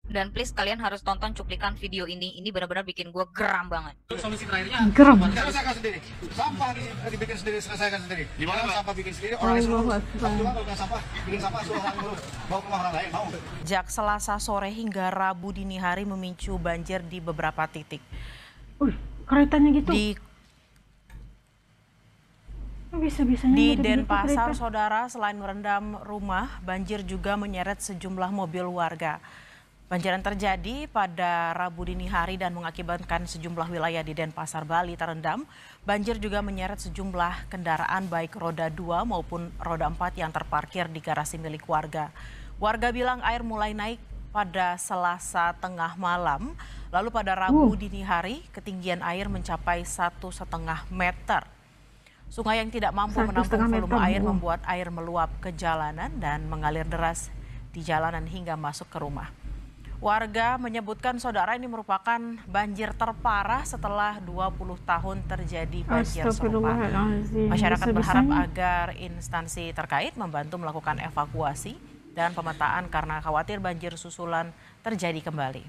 Dan please kalian harus tonton cuplikan video ini. Ini benar-benar bikin gue geram banget. Solusi terakhirnya Geram. selesaikan sendiri. Sampah dibikin sendiri, selesaikan sendiri. Di mana sampah bikin sendiri, orang Allah suruh. Akbar. Kalau bukan sampah, bikin sampah suruh orang dulu. Bawa ke rumah orang lain, mau. Sejak Selasa sore hingga Rabu dini hari memicu banjir di beberapa titik. Keretanya gitu. Di Bisa-bisanya Di ada Denpasar, kereta. saudara, selain merendam rumah, banjir juga menyeret sejumlah mobil warga. Banjir yang terjadi pada Rabu dini hari dan mengakibatkan sejumlah wilayah di Denpasar, Bali terendam. Banjir juga menyeret sejumlah kendaraan baik roda 2 maupun roda 4 yang terparkir di garasi milik warga. Warga bilang air mulai naik pada Selasa tengah malam, lalu pada Rabu dini hari ketinggian air mencapai 1,5 meter. Sungai yang tidak mampu 1,5 menampung volume meter, air membuat air meluap ke jalanan dan mengalir deras di jalanan hingga masuk ke rumah. Warga menyebutkan saudara ini merupakan banjir terparah setelah 20 tahun terjadi banjir serupa. Astagfirullahaladzim. Masyarakat berharap Bisa-bisanya. agar instansi terkait membantu melakukan evakuasi dan pemetaan karena khawatir banjir susulan terjadi kembali.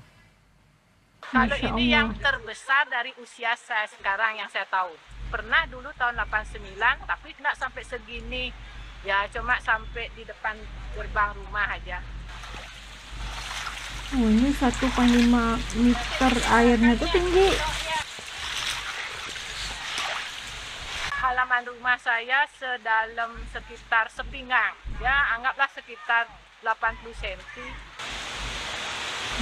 Kalau Masya ini Allah. yang terbesar dari usia saya sekarang yang saya tahu. Pernah dulu tahun 89, tapi tidak sampai segini. Ya cuma sampai di depan gerbang rumah aja. Oh, ini 1,5 meter airnya tuh tinggi. Halaman rumah saya sedalam sekitar sepinggang. Ya anggaplah sekitar 80 cm.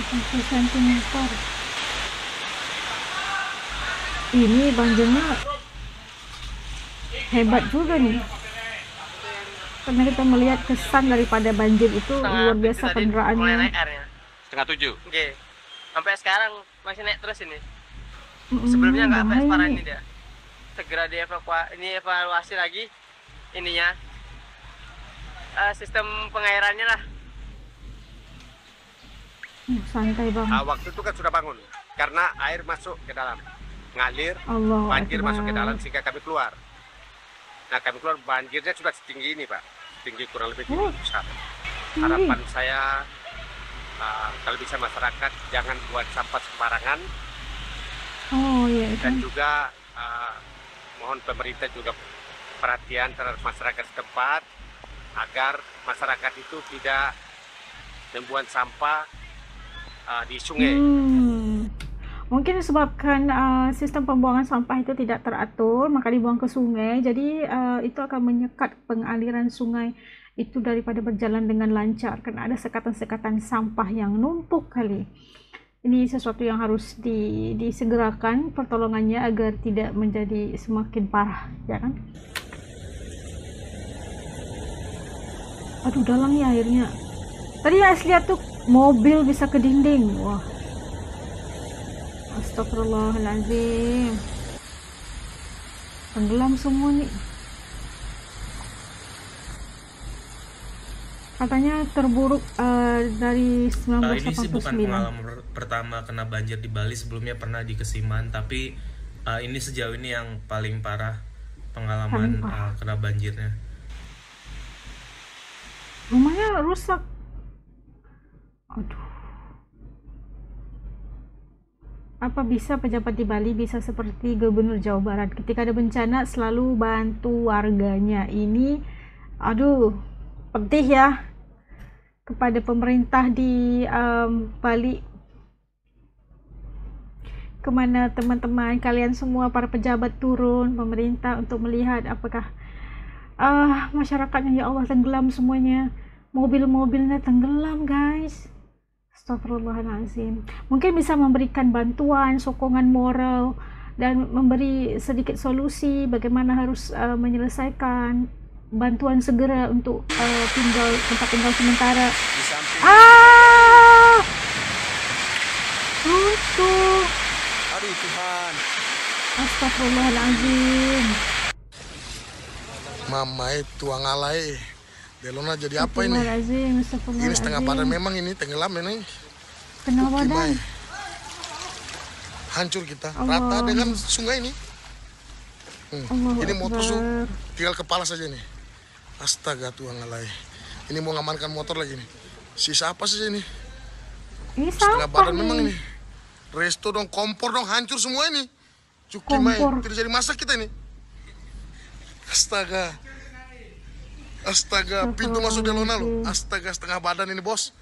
80 cm. Ini banjirnya hebat juga nih. Karena kita melihat kesan daripada banjir itu luar biasa kendaraannya. Setengah 7. Oke. Sampai sekarang masih naik terus ini. Mm-mm, Sebelumnya nggak sampai bahaya separah nih. ini dia. Segera dievaluasi lagi ininya. Sistem pengairannya lah. Santai bang. Waktu itu kan sudah bangun karena air masuk ke dalam, ngalir, Allah banjir masuk ke dalam Akbar. sehingga kami keluar. Nah kami keluar banjirnya sudah setinggi ini Pak, tinggi kurang lebih gini besar. Harapan saya kalau bisa masyarakat jangan buat sampah sembarangan Oh iya itu. dan juga mohon pemerintah juga perhatian terhadap masyarakat setempat agar masyarakat itu tidak membuang sampah di sungai. Mungkin disebabkan sistem pembuangan sampah itu tidak teratur, maka dibuang ke sungai. Jadi itu akan menyekat pengaliran sungai itu daripada berjalan dengan lancar karena ada sekatan-sekatan sampah yang numpuk kali. Ini sesuatu yang harus disegerakan pertolongannya agar tidak menjadi semakin parah, ya kan? Aduh, dalam nih airnya. Tadi Ais lihat tuh mobil bisa ke dinding. Wah. Astagfirullahaladzim. Tenggelam semua nih. Katanya terburuk dari Ini sih bukan 1989. pengalaman pertama kena banjir di Bali, sebelumnya pernah di Kesiman, tapi ini sejauh ini yang paling parah pengalaman kena banjirnya. Rumahnya rusak. Aduh. Apa bisa pejabat di Bali bisa seperti Gubernur Jawa Barat ketika ada bencana selalu bantu warganya? Ini aduh, pedih ya kepada pemerintah di Bali. Kemana teman-teman kalian semua para pejabat turun, pemerintah untuk melihat apakah masyarakatnya, ya Allah, tenggelam semuanya. Mobil-mobilnya tenggelam guys. Astagfirullahaladzim. Mungkin bisa memberikan bantuan, sokongan moral dan memberi sedikit solusi bagaimana harus menyelesaikan bantuan segera untuk tempat tinggal sementara. Runtuh. Aduh Tuhan. Astagfirullahaladzim. Mama itu angalai. Delona jadi apa ini? Astagfirullahaladzim. Ini setengah badan memang ini tenggelam ini. Kena badan. Gimana? Hancur kita. Allah. Rata dengan sungai ini. Allahu Ini motor Akbar. tinggal kepala saja nih. Astaga Tuhan alai. Ini mau ngamankan motor lagi nih. Sisa apa saja ini? Ini Setengah sampah badan memang nih. ini. Resto dong, kompor dong, hancur semua ini. Cuki mai, Kompor. tidak jadi masak kita ini. Astaga. Astaga, pintu masuk Delona loh. Astaga, setengah badan ini bos.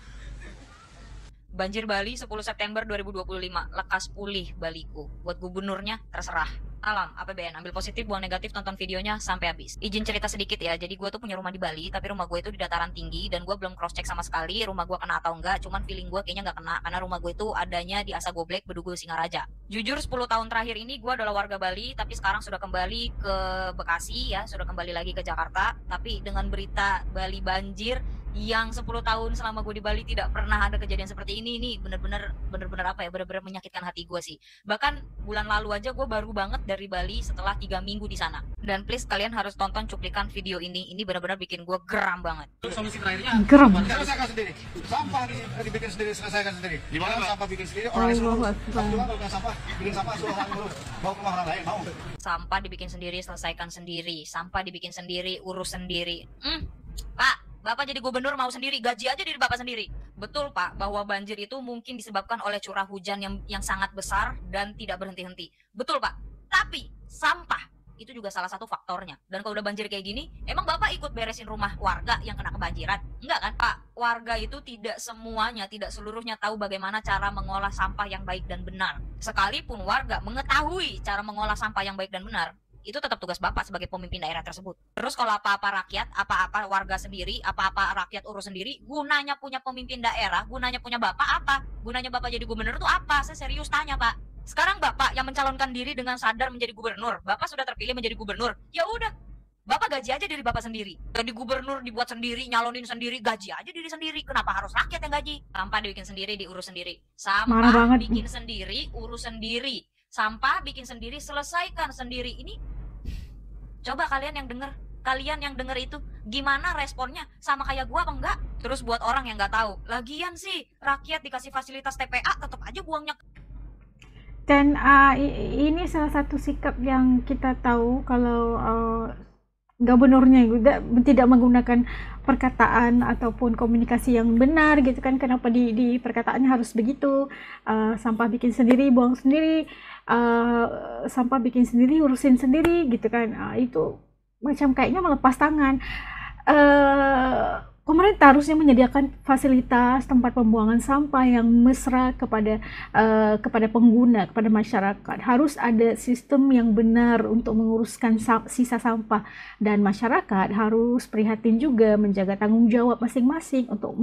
Banjir Bali 10 September 2025, lekas pulih Baliku. Buat gubernurnya terserah. Alam, APBN, ambil positif, buang negatif, tonton videonya sampai habis. Izin cerita sedikit ya, jadi gue tuh punya rumah di Bali, tapi rumah gue itu di dataran tinggi, dan gue belum cross check sama sekali rumah gue kena atau enggak, cuman feeling gue kayaknya nggak kena, karena rumah gue itu adanya di Asagoblek, Bedugul, Singaraja. Jujur 10 tahun terakhir ini gue adalah warga Bali, tapi sekarang sudah kembali ke Bekasi ya, sudah kembali lagi ke Jakarta, tapi dengan berita Bali banjir, yang 10 tahun selama gue di Bali tidak pernah ada kejadian seperti ini bener-bener apa ya, bener-bener menyakitkan hati gue sih. Bahkan bulan lalu aja gue baru banget dari Bali setelah 3 minggu di sana. Dan please kalian harus tonton cuplikan video ini benar-benar bikin gue geram banget. Solusi terakhirnya Geram. selesaikan sendiri. Sampah dibikin sendiri, selesaikan sendiri. Di mana, Pak? Sampah bikin sendiri, orang disuruh. Allah Akbar. Kalau bukan sampah, bikin sampah suruh orang dulu. Bawa ke rumah orang lain, mau. Sampah dibikin sendiri, selesaikan sendiri. Sampah dibikin sendiri, urus sendiri. Pak, Bapak jadi gubernur mau sendiri, gaji aja diri Bapak sendiri. Betul Pak, bahwa banjir itu mungkin disebabkan oleh curah hujan yang sangat besar dan tidak berhenti-henti. Betul Pak, tapi sampah itu juga salah satu faktornya. Dan kalau udah banjir kayak gini, emang Bapak ikut beresin rumah warga yang kena kebanjiran? Enggak kan Pak? Warga itu tidak semuanya, tidak seluruhnya tahu bagaimana cara mengolah sampah yang baik dan benar. Sekalipun warga mengetahui cara mengolah sampah yang baik dan benar, itu tetap tugas Bapak sebagai pemimpin daerah tersebut. Terus kalau apa-apa rakyat, apa-apa warga sendiri, apa-apa rakyat urus sendiri, gunanya punya pemimpin daerah, gunanya punya Bapak apa? Gunanya Bapak jadi gubernur itu apa? Saya serius tanya Pak. Sekarang Bapak yang mencalonkan diri dengan sadar menjadi gubernur, Bapak sudah terpilih menjadi gubernur, ya udah, Bapak gaji aja diri Bapak sendiri. Jadi gubernur dibuat sendiri, nyalonin sendiri, gaji aja diri sendiri. Kenapa harus rakyat yang gaji? Sampah dibikin sendiri, diurus sendiri. Marah Sampah banget. bikin sendiri, urus sendiri. Sampah bikin sendiri, selesaikan sendiri. Ini coba kalian yang denger itu gimana responnya, sama kayak gua apa enggak? Terus buat orang yang nggak tahu, lagian sih rakyat dikasih fasilitas TPA tetap aja buangnya. Dan ini salah satu sikap yang kita tahu kalau gubernurnya juga tidak menggunakan perkataan ataupun komunikasi yang benar gitu kan. Kenapa di perkataannya harus begitu, sampah bikin sendiri, buang sendiri, sampah bikin sendiri, urusin sendiri gitu kan. Itu macam kayaknya melepas tangan. Pemerintah harusnya menyediakan fasilitas tempat pembuangan sampah yang mesra kepada pengguna, kepada masyarakat. Harus ada sistem yang benar untuk menguruskan sisa sampah, dan masyarakat harus prihatin juga menjaga tanggung jawab masing-masing untuk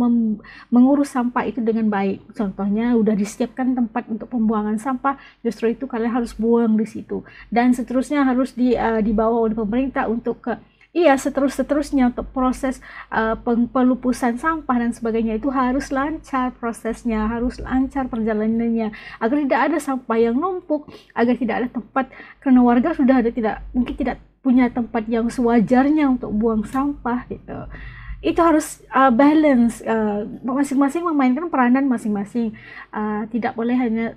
mengurus sampah itu dengan baik. Contohnya udah disiapkan tempat untuk pembuangan sampah, justru itu kalian harus buang di situ. Dan seterusnya harus dibawa oleh pemerintah untuk seterusnya untuk proses pelupusan sampah dan sebagainya. Itu harus lancar prosesnya, harus lancar perjalanannya, agar tidak ada sampah yang numpuk, agar tidak ada tempat, karena warga sudah mungkin tidak punya tempat yang sewajarnya untuk buang sampah gitu. Itu harus balance, masing-masing memainkan peranan masing-masing, tidak boleh hanya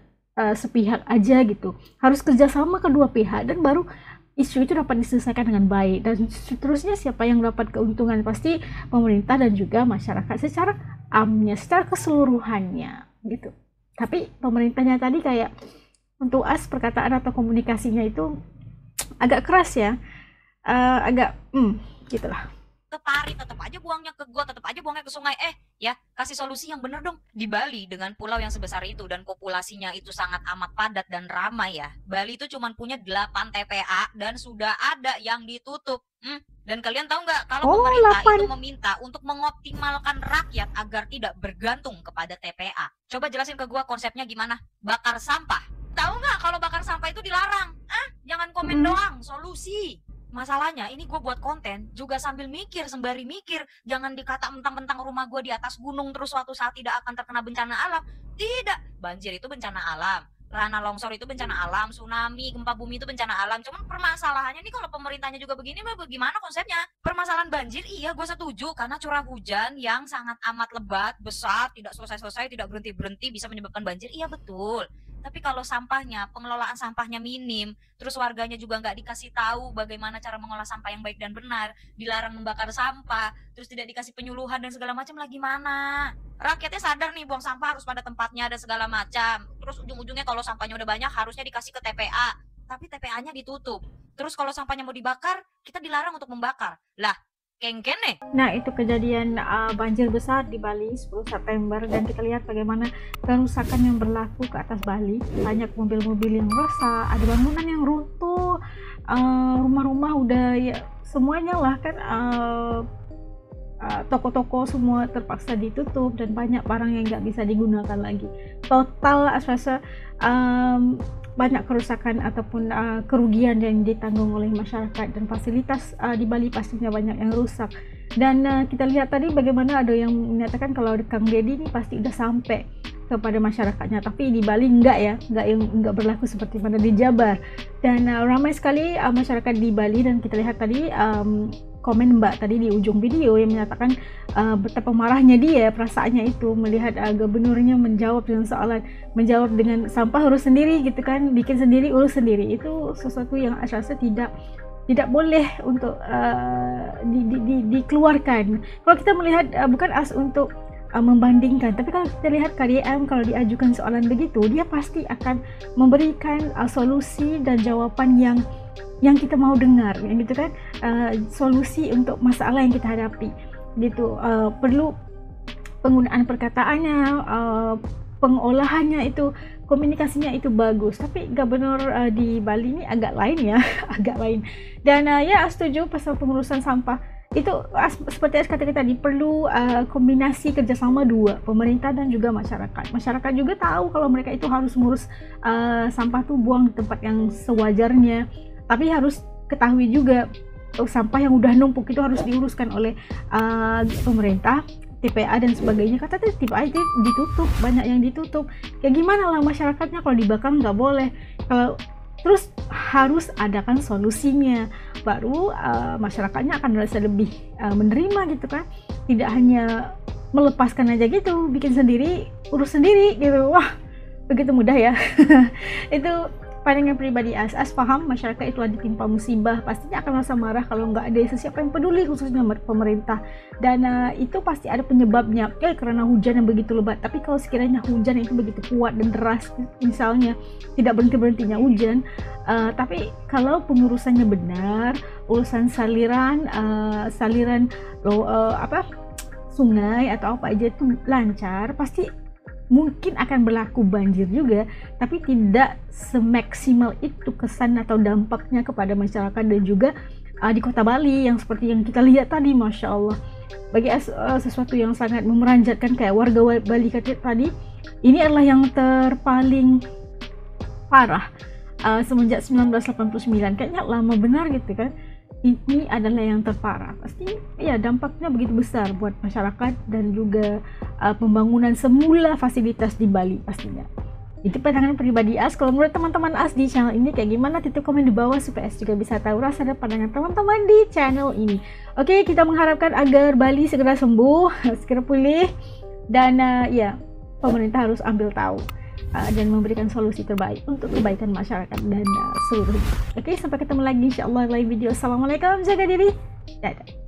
sepihak aja gitu, harus kerjasama kedua pihak, dan baru isu itu dapat diselesaikan dengan baik. Dan seterusnya siapa yang dapat keuntungan? Pasti pemerintah dan juga masyarakat secara secara keseluruhannya gitu. Tapi pemerintahnya tadi kayak untuk perkataan atau komunikasinya itu agak keras ya, gitulah. Kepari tetap aja buangnya ke got, tetap aja buangnya ke sungai. Ya kasih solusi yang bener dong. Di Bali dengan pulau yang sebesar itu dan populasinya itu sangat amat padat dan ramai ya, Bali itu cuma punya 8 TPA dan sudah ada yang ditutup. Dan kalian tahu nggak kalau pemerintah 8. itu meminta untuk mengoptimalkan rakyat agar tidak bergantung kepada TPA. Coba jelasin ke gua konsepnya gimana? Bakar sampah. Tahu nggak kalau bakar sampah itu dilarang? Jangan komen doang, solusi. Masalahnya ini gue buat konten juga sambil mikir, sembari mikir. Jangan dikata mentang-mentang rumah gue di atas gunung terus suatu saat tidak akan terkena bencana alam. Tidak, banjir itu bencana alam, tanah longsor itu bencana alam, tsunami, gempa bumi itu bencana alam. Cuman permasalahannya nih kalau pemerintahnya juga begini, bagaimana konsepnya? Permasalahan banjir, iya gue setuju, karena curah hujan yang sangat amat lebat, besar, tidak selesai-selesai, tidak berhenti-berhenti bisa menyebabkan banjir, iya betul. Tapi kalau sampahnya, pengelolaan sampahnya minim, terus warganya juga nggak dikasih tahu bagaimana cara mengolah sampah yang baik dan benar, dilarang membakar sampah, terus tidak dikasih penyuluhan dan segala macam, lah gimana? Rakyatnya sadar nih buang sampah harus pada tempatnya, ada segala macam. Terus ujung-ujungnya kalau sampahnya udah banyak harusnya dikasih ke TPA, tapi TPA-nya ditutup. Terus kalau sampahnya mau dibakar, kita dilarang untuk membakar. Lah, kengken nih. Nah, itu kejadian banjir besar di Bali 10 September dan kita lihat bagaimana kerusakan yang berlaku ke atas Bali. Banyak mobil-mobil yang rusak, ada bangunan yang runtuh, rumah-rumah udah ya semuanya lah kan, toko-toko semua terpaksa ditutup dan banyak barang yang nggak bisa digunakan lagi. Total rasa banyak kerusakan ataupun kerugian yang ditanggung oleh masyarakat, dan fasilitas di Bali pastinya banyak yang rusak. Dan kita lihat tadi bagaimana ada yang menyatakan kalau Kang Deddy ini pasti udah sampai kepada masyarakatnya, tapi di Bali enggak berlaku seperti mana di Jabar. Dan ramai sekali masyarakat di Bali, dan kita lihat tadi komen Mbak tadi di ujung video yang menyatakan betapa marahnya dia, perasaannya itu melihat gubernurnya menjawab dengan sampah urus sendiri gitu kan, bikin sendiri urus sendiri. Itu sesuatu yang saya rasa tidak boleh untuk dikeluarkan. Kalau kita melihat bukan untuk membandingkan, tapi kalau kita lihat KDM kalau diajukan soalan begitu, dia pasti akan memberikan solusi dan jawaban yang kita mau dengar, yang gitu kan, solusi untuk masalah yang kita hadapi gitu. Perlu penggunaan perkataannya, pengolahannya itu, komunikasinya itu bagus. Tapi gubernur di Bali ini agak lain ya, agak lain. Dan ya setuju pasal pengurusan sampah itu seperti kata kita tadi, perlu kombinasi kerjasama dua, pemerintah dan juga masyarakat. Masyarakat juga tahu kalau mereka itu harus ngurus sampah tuh buang di tempat yang sewajarnya, tapi harus ketahui juga sampah yang udah numpuk itu harus diuruskan oleh pemerintah, TPA dan sebagainya. Kata TPA itu ditutup, banyak yang ditutup. Kayak gimana lah masyarakatnya kalau dibakar nggak boleh, kalau terus harus adakan solusinya, baru masyarakatnya akan merasa lebih menerima gitu kan, tidak hanya melepaskan aja gitu, bikin sendiri, urus sendiri gitu. Wah, begitu mudah ya. Itu pandangan pribadi As paham masyarakat itu telah ditimpa musibah, pastinya akan merasa marah kalau nggak ada siapa yang peduli, khususnya pemerintah. Dan itu pasti ada penyebabnya, karena hujan yang begitu lebat. Tapi kalau sekiranya hujan itu begitu kuat dan deras, misalnya tidak berhentinya hujan, tapi kalau pengurusannya benar, urusan saliran sungai atau apa aja itu lancar, pasti mungkin akan berlaku banjir juga, tapi tidak semaksimal itu kesan atau dampaknya kepada masyarakat dan juga di kota Bali yang seperti yang kita lihat tadi. Masya Allah, bagi sesuatu yang sangat memeranjatkan kayak warga Bali tadi, ini adalah yang terpaling parah semenjak 1989, kayaknya lama benar gitu kan. Ini adalah yang terparah, pasti ya dampaknya begitu besar buat masyarakat dan juga pembangunan semula fasilitas di Bali pastinya. Itu pandangan pribadi As. Kalau menurut teman-teman As di channel ini kayak gimana, tutup komen di bawah supaya As juga bisa tahu rasa dan pandangan teman-teman di channel ini. Oke, kita mengharapkan agar Bali segera sembuh, segera pulih, dan ya pemerintah harus ambil tahu dan memberikan solusi terbaik untuk kebaikan masyarakat dan seluruhnya. Oke, sampai ketemu lagi insyaallah live video. Assalamualaikum, jaga diri, dadah.